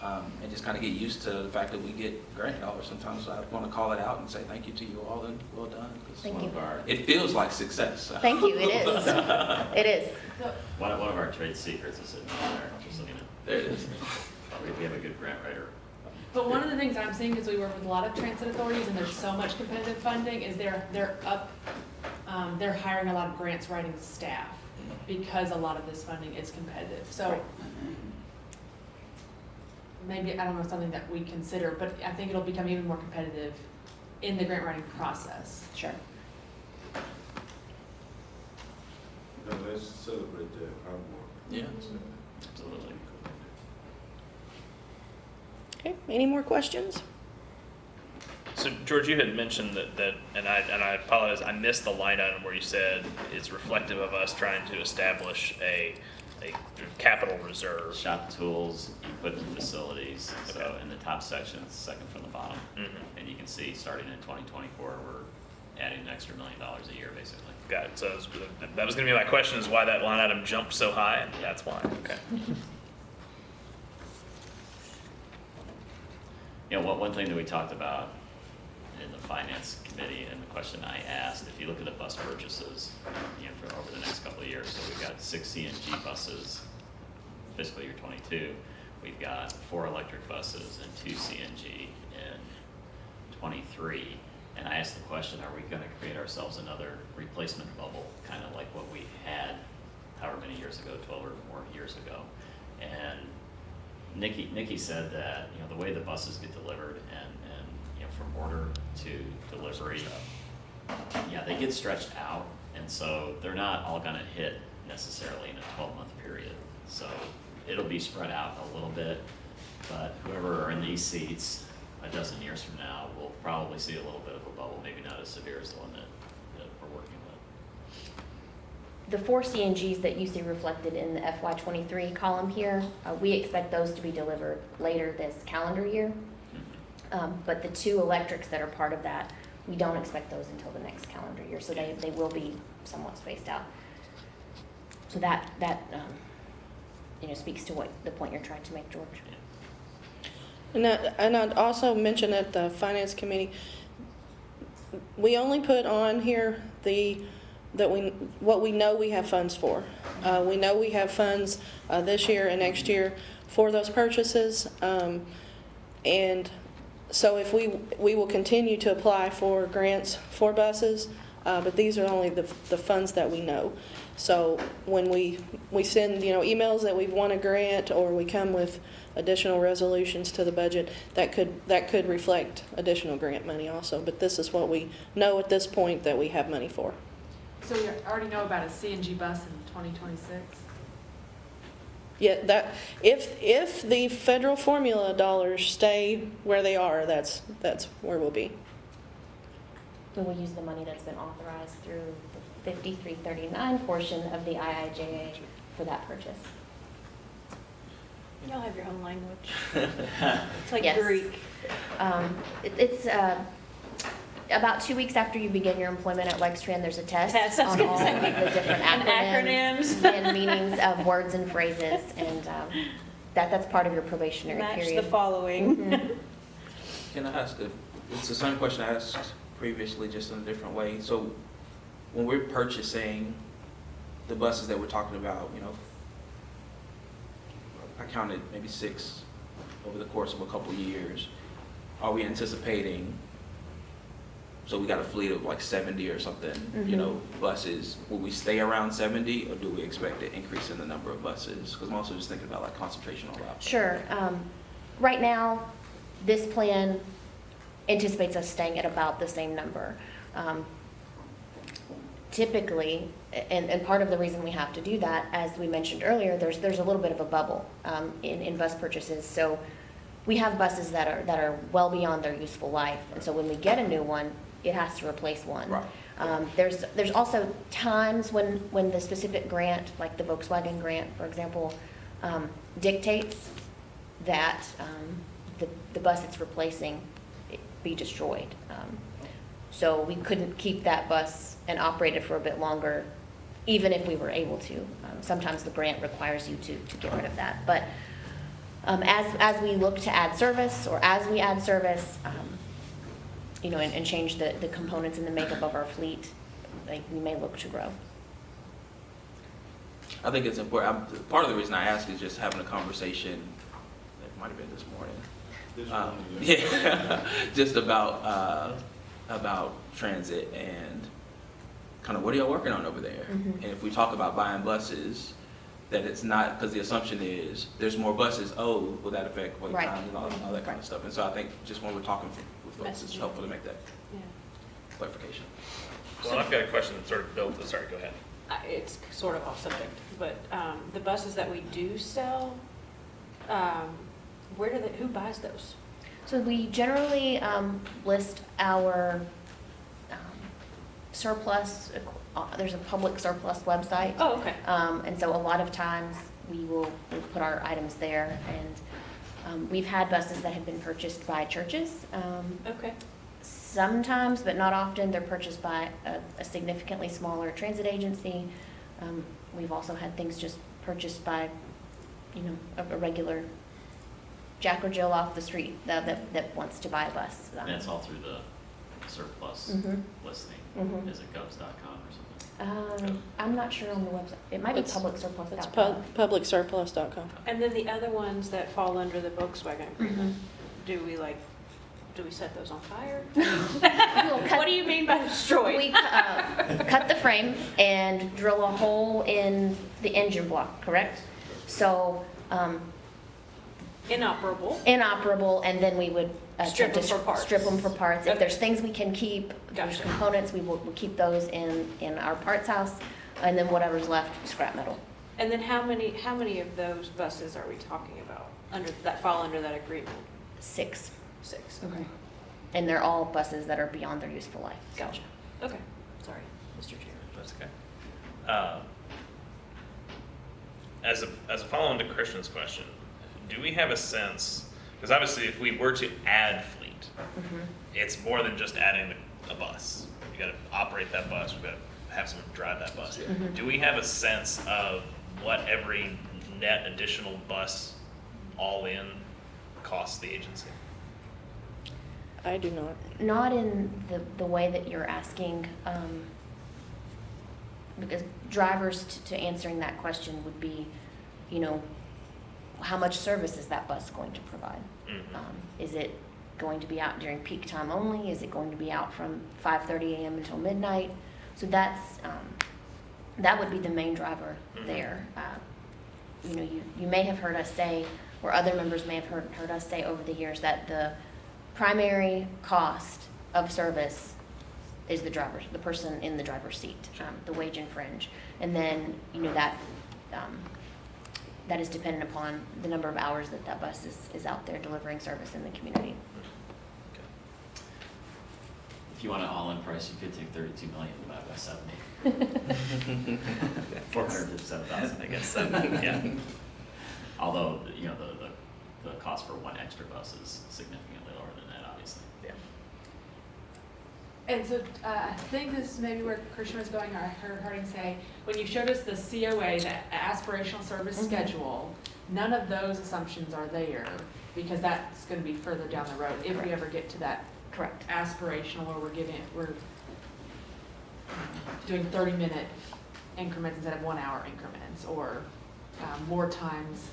and just kind of get used to the fact that we get grant dollars sometimes. So I want to call it out and say thank you to you all, and well done. 'Cause Thank you. It feels like success. Thank you, it is. It is. One of our trade secrets is sitting on there, just so you know. There it is. We have a good grant writer. But one of the things I'm seeing is we work with a lot of transit authorities, and there's so much competitive funding, is they're hiring a lot of grants writing staff because a lot of this funding is competitive. So maybe, I don't know, something that we consider, but I think it'll become even more competitive in the grant writing process. Sure. No, let's celebrate that hard work. Yeah. Absolutely. Okay, any more questions? So George, you had mentioned that, and I apologize, I missed the line item where you said it's reflective of us trying to establish a capital reserve. Shop tools, equipment facilities, so Okay. in the top section, it's the second from the bottom. Mhm. And you can see, starting in 2024, we're adding an extra $1 million a year, basically. Got it. So that was going to be my question: is why that line item jumped so high? And that's why. Okay. You know, one thing that we talked about in the finance committee, and the question I asked, if you look at the bus purchases, you know, for over the next couple of years, so we've got 6 CNG buses fiscal year '22, we've got 4 electric buses and 2 CNG in '23. And I asked the question, are we gonna create ourselves another replacement bubble, kind of like what we had however many years ago, 12 or more years ago? And Nikki said that, you know, the way the buses get delivered and you know, from order to delivery, yeah, they get stretched out, and so they're not all gonna hit necessarily in a 12-month period. So it'll be spread out a little bit, but whoever are in these seats a dozen years from now will probably see a little bit of a bubble, maybe not as severe as the one that we're working with. The 4 CNGs that you see reflected in the FY23 column here, we expect those to be delivered later this calendar year. But the 2 electrics that are part of that, we don't expect those until the next calendar year, so they will be somewhat spaced out. So that you know, speaks to what the point you're trying to make, George. And I'd also mention at the finance committee, we only put on here what we know we have funds for. We know we have funds this year and next year for those purchases. And so if we will continue to apply for grants for buses, but these are only the funds that we know. So when we send, you know, emails that we've won a grant, or we come with additional resolutions to the budget, that could reflect additional grant money also. But this is what we know at this point that we have money for. So we already know about a CNG bus in 2026? Yeah, that, if the federal formula dollars stay where they are, that's where we'll be. We will use the money that's been authorized through the 5339 portion of the IIJA for that purchase. Y'all have your own language. It's like Yes. Greek. It's about 2 weeks after you begin your employment at Lextran, there's a test Test, I was on gonna all say. of the different And acronyms acronyms. and meanings of words and phrases, and that's part of your probationary Match period. the following. Mhm. Can I ask, it's the same question I asked previously, just in a different way. So when we're purchasing the buses that we're talking about, you know, I counted maybe 6 over the course of a couple of years. Are we anticipating, so we got a fleet of like 70 or something, you know, buses. Will we stay around 70, or do we expect an increase in the number of buses? Because I'm also just thinking about like concentration on routes. Sure. Right now, this plan anticipates us staying at about the same number. Typically, and part of the reason we have to do that, as we mentioned earlier, there's a little bit of a bubble in bus purchases. So we have buses that are well beyond their useful life, and so when we get a new one, it has to replace one. Right. There's also times when the specific grant, like the Volkswagen grant, for example, dictates that the bus it's replacing be destroyed. So we couldn't keep that bus and operate it for a bit longer, even if we were able to. Sometimes the grant requires you to get rid of that. But as we look to add service, or as we add service, you know, and change the components and the makeup of our fleet, like, we may look to grow. I think it's important. Part of the reason I ask is just having a conversation, it might have been this morning. This one, Yeah, just about transit and kind of what are y'all working on over there? And if we talk about buying buses, that it's not, because the assumption is there's more buses, oh, will that affect wait Right. times and all that kind of stuff? And so I think just when we're talking with folks, it's Messaging. helpful to make that Yeah. clarification. Well, I've got a question that sort of built, sorry, go ahead. It's sort of off subject, but the buses that we do sell, who buys those? So we generally list our surplus, there's a public surplus website. Oh, okay. And so a lot of times we'll put our items there, and we've had buses that have been purchased by churches. Okay. Sometimes, but not often, they're purchased by a significantly smaller transit agency. We've also had things just purchased by, you know, a regular Jack or Jill off the street that wants to buy a bus. And that's all through the surplus Mhm. listing. Mhm. Is it govs.com or something? I'm not sure on the website. It might be It's publicsurplus.com. publicsurplus.com. And then the other ones that fall under the Volkswagen agreement, Mm-hmm. do we set those on fire? We'll cut- What do you mean by destroy? We cut the frame and drill a hole in the engine block, correct? So inoperable, and then we would Strip attempt to them for parts. strip them for parts. If Okay. there's things we can keep, if there's Gotcha. components, we'll keep those in our parts house, and then whatever's left, scrap metal. And then how many of those buses are we talking about that fall under that agreement? 6. 6. Okay. And they're all buses that are beyond their useful life. so. Gotcha. Okay. Sorry, Mr. Chair. That's okay. As a follow-on to Christian's question, do we have a sense, because obviously if we were to add fleet, it's more than just adding a bus. You gotta operate that bus, we gotta have someone drive that bus. Do we have a sense of what every net additional bus all in costs the agency? I do not. Not in the way that you're asking, because drivers to answering that question would be, you know, how much service is that bus going to provide? Is it going to be out during peak time only? Is it going to be out from 5:30 a.m. until midnight? So that's, that would be the main driver there. You know, you may have heard us say, or other members may have heard us say over the years, that the primary cost of service is the person in the driver's seat, the wage and fringe. And then, you know, that that is dependent upon the number of hours that that bus is out there delivering service in the community. If you want an all-in price, you could take 32 million divided by 70. 457,000, I guess. Yeah. Although, you know, the cost for one extra bus is significantly lower than that, obviously. Yeah. And so I think this is maybe where Christian was going, or I heard Harding say, when you showed us the COA, the aspirational service Mhm. schedule, none of those assumptions are there, because that's gonna be further down the road, if we Correct. ever get to that Correct. aspirational, where we're doing 30-minute increments instead of 1-hour increments, or more times.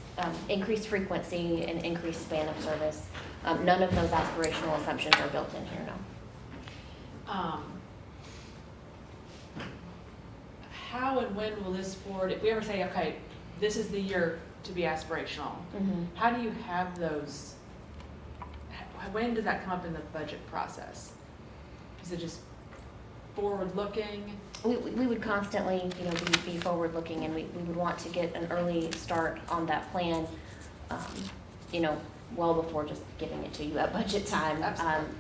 Increased frequency and increased span of service. None of those aspirational assumptions are built in here, no. How and when will this board, if we ever say, okay, this is the year to be aspirational, how do you have those, when does that come up in the budget process? Is it just forward-looking? We would constantly, you know, be forward-looking, and we would want to get an early start on that plan, you know, well before just giving it to you at budget time. Absolutely.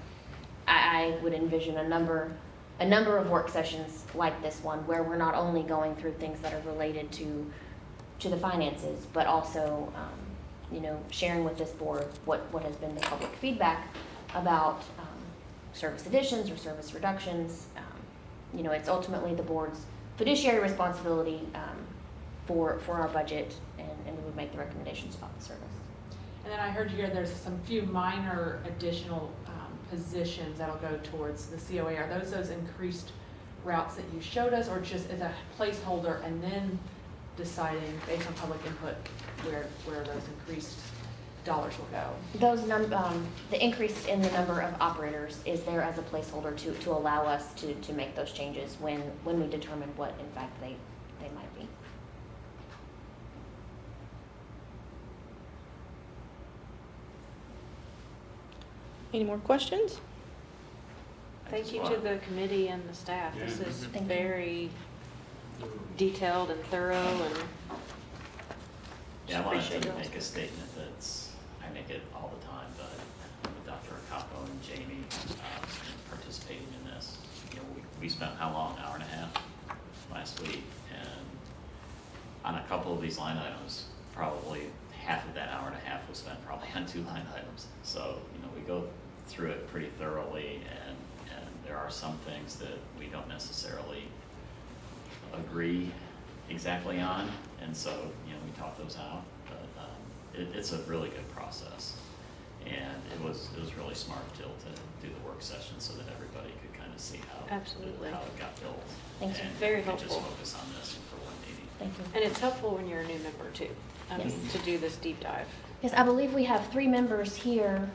I would envision a number of work sessions like this one, where we're not only going through things that are related to the finances, but also, you know, sharing with this board what has been the public feedback about service additions or service reductions. You know, it's ultimately the board's fiduciary responsibility for our budget, and we would make the recommendations about the service. And then I heard here there's some few minor additional positions that'll go towards the COA. Are those increased routes that you showed us, or just as a placeholder and then deciding based on public input where those increased dollars will go? Those the increase in the number of operators is there as a placeholder to allow us to make those changes when we determine what in fact they might be. Any more questions? Thank you to the committee and the staff. This Yeah. is Thank you. very detailed and thorough, and Yeah, I wanted appreciate to y'all's- make a statement that's, I make it all the time, but with Dr. Acappo and Jamie participating in this, you know, we spent how long, hour and a half last week? And on a couple of these line items, probably half of that hour and a half was spent probably on 2 line items. So, you know, we go through it pretty thoroughly, and there are some things that we don't necessarily agree exactly on, and so, you know, we talk those out, but it's a really good process. And it was really smart, Jill, to do the work session so that everybody could kind of see how Absolutely. how it got built. Thank you. And Very we could just helpful. focus on this for one meeting. Thank you. and it's helpful when you're a new member too. I mean, Yes. to do this deep dive. Yes, I believe we have 3 members here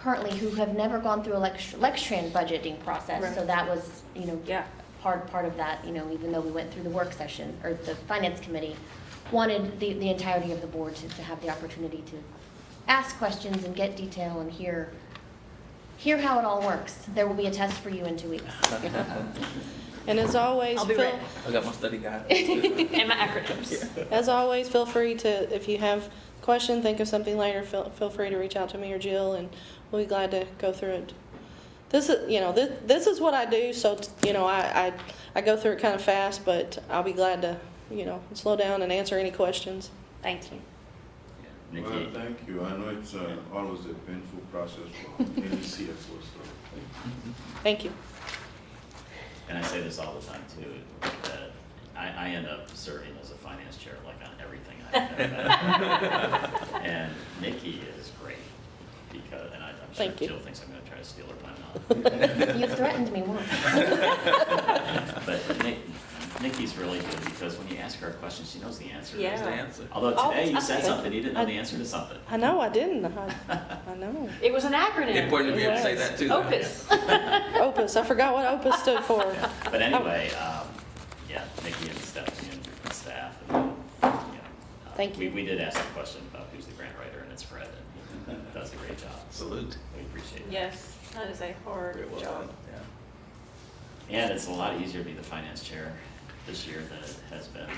currently who have never gone through a Lextran budgeting process. Right. So that was, you know, Yeah. part of that, you know, even though we went through the work session, or the finance committee wanted the entirety of the board to have the opportunity to ask questions and get detail and hear how it all works. There will be a test for you in 2 weeks. And as always, I'll be feel, ready. I got my study guide. And my acronyms. as always, feel free to, if you have a question, think of something later, feel free to reach out to me or Jill, and we'll be glad to go through it. This is, you know, this is what I do, so, you know, I go through it kind of fast, but I'll be glad to, you know, slow down and answer any questions. Thank you. Yeah. Well, Nikki, thank you. I know it's always a painful process for any CFO, so Thank you. and I say this all the time too, that I end up serving as a finance chair, like on everything I've ever done. And Nikki is great, because, and I'm sure Thank you. Jill thinks I'm gonna try to steal her time now. You threatened me once. But Nikki's really good, because when you ask her a question, she knows the answer. Yeah. That's the answer. Although All the today you time. said something, you didn't know the answer to something. I know, I didn't. I know. It was an acronym. Important to be able to say that too. though. Opus. Opus, I forgot what Opus stood for. But anyway, yeah, Nikki and Stephanie and staff, and, you know. Thank you. We did ask a question about who's the grant writer, and it's Fred, and he does a great job. So Salute. we appreciate it. Yes, that is a hard Very well job. done, yeah. And it's a lot easier to be the finance chair this year than it has been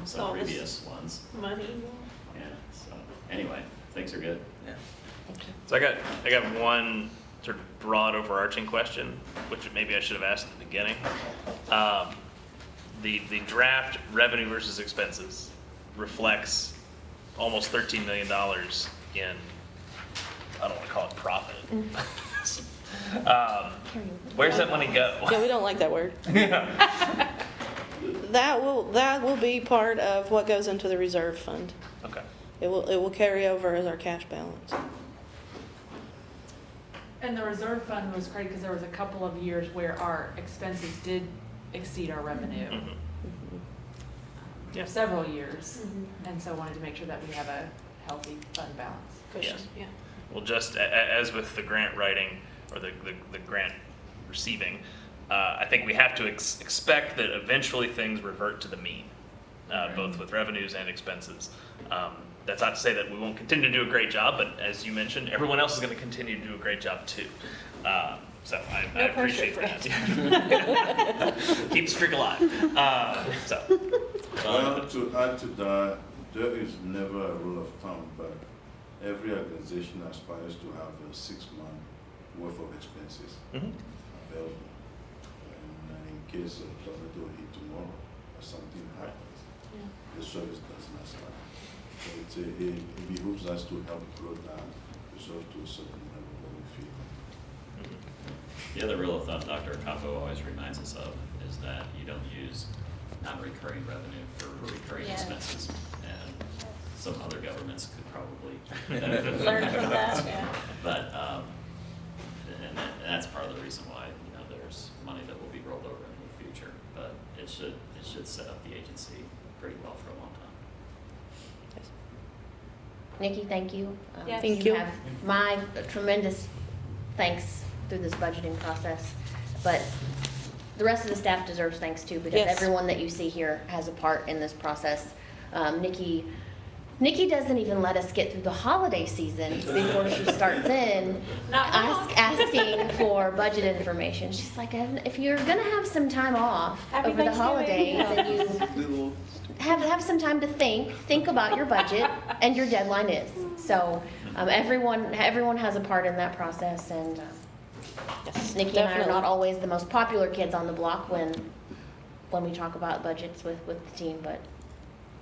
some All this previous ones. Money. So, anyway, things are good. Yeah. So I got one sort of broad overarching question, which maybe I should have asked at the beginning. The draft revenue versus expenses reflects almost $13 million in, I don't want to call it profit. Where's that money go? Yeah, we don't like that word. That will be part of what goes into the reserve fund. Okay. It will carry over as our cash balance. And the reserve fund was great because there was a couple of years where our expenses did exceed our revenue. Mhm. Yeah. Several years, and so wanted to make sure that we have a healthy fund balance. Cushion, Yes. yeah. Well, just as with the grant writing or the grant receiving, I think we have to expect that eventually things revert to the mean, both with revenues and expenses. That's not to say that we won't continue to do a great job, but as you mentioned, everyone else is going to continue to do a great job too. So I No pressure, appreciate that. Keep the streak alive. Well, to add to that, there is never a rule of thumb, but every organization aspires to have a 6-month worth of expenses Mhm. available. And in case a tornado hit tomorrow or something happens, the service does not stop. So it behooves us to help grow that reserve to a certain level that we feel. The other rule of thumb Dr. Ocampo always reminds us of is that you don't use non-recurring revenue for recurring Yeah. expenses. And some other governments could probably benefit from Learn that. from that, yeah. But, and that's part of the reason why, there's money that will be rolled over in the future. But it should set up the agency pretty well for a long time. Nikki, thank you. Yes. Thank you. have my tremendous thanks through this budgeting process, but the rest of the staff deserves thanks too, because Yes. everyone that you see here has a part in this process. Nikki doesn't even let us get through the holiday season before she starts in Not wrong. asking for budget information. She's like, if you're gonna have some time off Happy over the Thanksgiving. holidays and you have some time to think about your budget and your deadline is. So everyone has a part in that process, and Yes, Nikki and I are definitely. not always the most popular kids on the block when we talk about budgets with the team, but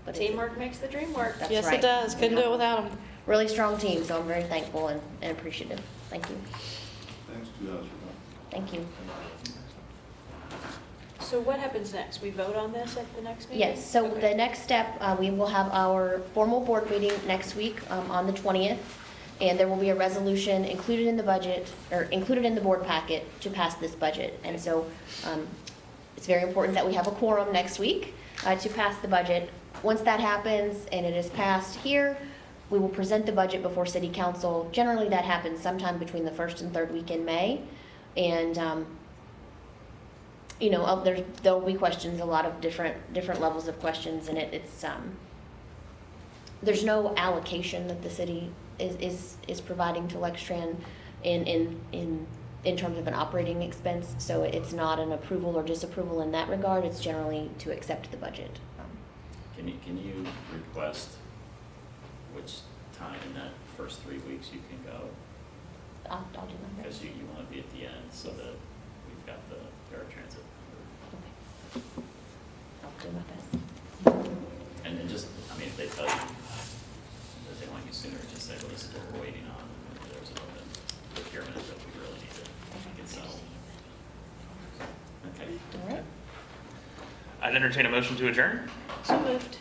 it's Teamwork makes the dream work. That's Yes, right. it does. Couldn't do it without them. really strong team, so I'm very thankful and appreciative. Thank you. Thanks to you as well. Thank you. So what happens next? We vote on this at the next meeting? Yes, so Okay. the next step, we will have our formal board meeting next week on the 20th, and there will be a resolution included in the budget, or included in the board packet to pass this budget. And so it's very important that we have a quorum next week to pass the budget. Once that happens and it is passed here, we will present the budget before city council. Generally, that happens sometime between the first and third week in May. And there'll be questions, a lot of different levels of questions, and there's no allocation that the city is providing to Lextran in terms of an operating expense, so it's not an approval or disapproval in that regard. It's generally to accept the budget. Can you request which time in that first 3 weeks you can go? I'll do my Because best. you want to be at the end so that we've got the paratransit number. Okay. I'll do my best. And just, if they tell you that they want you sooner, just say, well, this is what we're waiting on. And there's an open procurement that we really need to get settled. Okay. All right. I'd entertain a motion to adjourn. So moved.